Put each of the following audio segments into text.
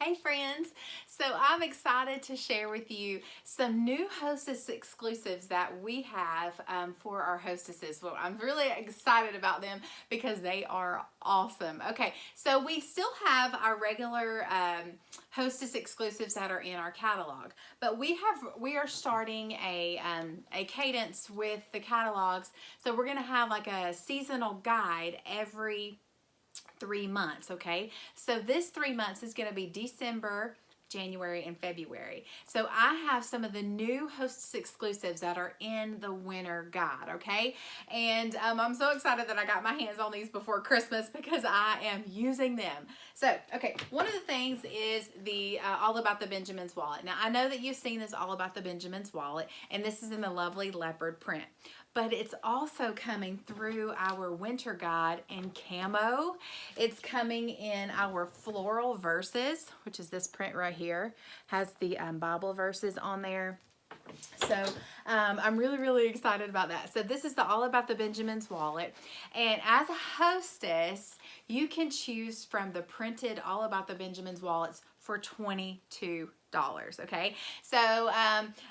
Hey friends, so I'm excited to share with you some new Hostess exclusives that we have for our hostesses. Well, I'm really excited about them because they are awesome. Okay, so we still have our regular Hostess exclusives that are in our catalog, but we are starting a cadence with the catalogs. So we're gonna have like a seasonal guide every 3 months, okay? So this 3 months is going to be December, January, and February. So I have some of the new Hostess exclusives that are in the winter guide, okay? And I'm so excited that I got my hands on these before Christmas because I am using them. So, okay, one of the things is the All About the Benjamin's wallet. Now, I know that you've seen this All About the Benjamin's wallet, and this is in the lovely leopard print. But it's also coming through our winter guide in camo. It's coming in our floral verses, which is this print right here. Has the Bible verses on there. So I'm really excited about that. So this is the All About the Benjamin's wallet. And as a hostess, you can choose from the printed All About the Benjamin's wallets for $22. Okay, so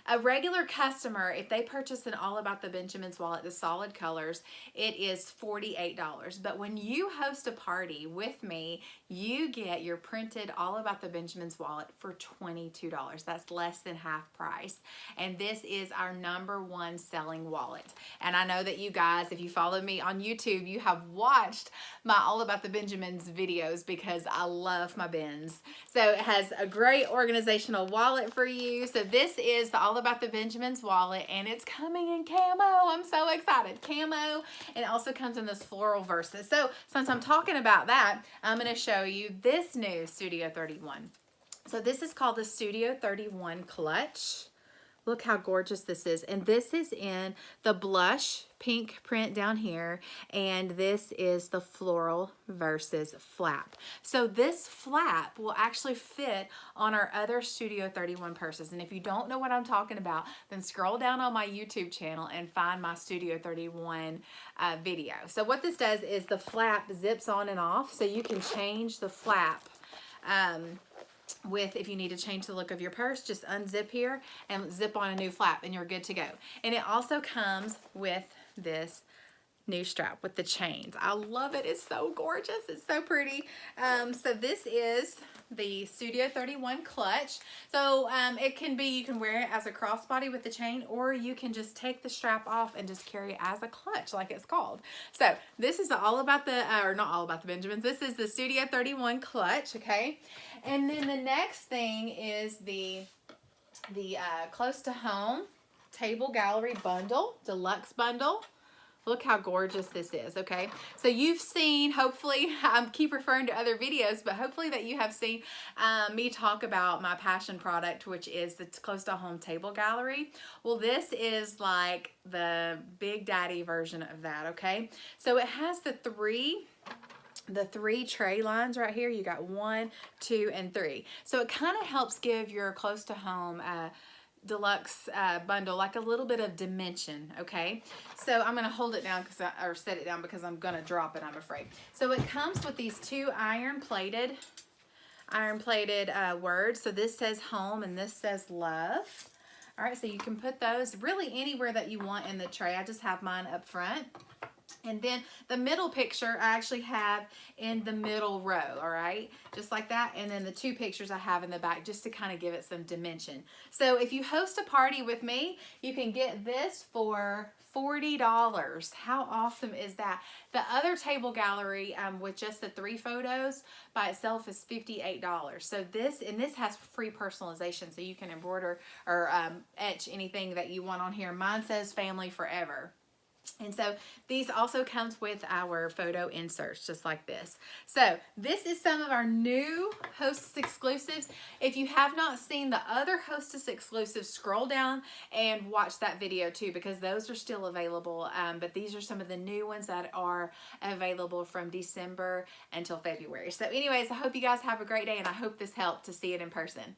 a regular customer, if they purchase an All About the Benjamin's wallet, the solid colors, it is $48. But when you host a party with me, you get your printed All About the Benjamin's wallet for $22. That's less than half price. And this is our #1 selling wallet. And I know that you guys, if you follow me on YouTube, you have watched my All About the Benjamin's videos because I love my bins. So it has a great organizational wallet for you. So this is the All About the Benjamin's wallet, and it's coming in camo. I'm so excited. Camo, and it also comes in this floral verses. So since I'm talking about that, I'm going to show you this new Studio 31. So this is called the Studio 31 Clutch. Look how gorgeous this is. And this is in the blush pink print down here. And this is the floral versus flap. So this flap will actually fit on our other Studio 31 purses. And if you don't know what I'm talking about, then scroll down on my YouTube channel and find my Studio 31 video. So what this does is the flap zips on and off. So you can change the flap if you need to change the look of your purse, just unzip here and zip on a new flap and you're good to go. And it also comes with this new strap with the chains. I love it. It's so gorgeous. It's so pretty. So this is the Studio 31 clutch. So it can be, you can wear it as a crossbody with the chain, or you can just take the strap off and just carry it as a clutch like it's called. So this is All About the, or not All About the Benjamins. This is the Studio 31 clutch, okay? And then the next thing is the Close to Home Table Gallery Bundle, Deluxe Bundle. Look how gorgeous this is, okay? So you've seen, hopefully, I keep referring to other videos, but hopefully that you have seen me talk about my passion product, which is the Close to Home Table Gallery. Well, this is like the Big Daddy version of that, okay? So it has the three tray lines right here. You got 1, 2, and 3. So it kind of helps give your Close to Home deluxe bundle like a little bit of dimension, okay? So I'm gonna hold it down or set it down because I'm gonna drop it, I'm afraid. So it comes with these 2 iron plated words. So this says home and this says love. All right, so you can put those really anywhere that you want in the tray. I just have mine up front. And then the middle picture I actually have in the middle row, all right? Just like that. And then the 2 pictures I have in the back just to kind of give it some dimension. So if you host a party with me, you can get this for $40. How awesome is that? The other table gallery with just the 3 photos by itself is $58. So this has free personalization, so you can embroider or etch anything that you want on here. Mine says family forever. And so these also comes with our photo inserts, just like this. So this is some of our new Hostess exclusives. If you have not seen the other Hostess exclusives, scroll down and watch that video too, because those are still available. But these are some of the new ones that are available from December until February. So anyways, I hope you guys have a great day, and I hope this helped to see it in person.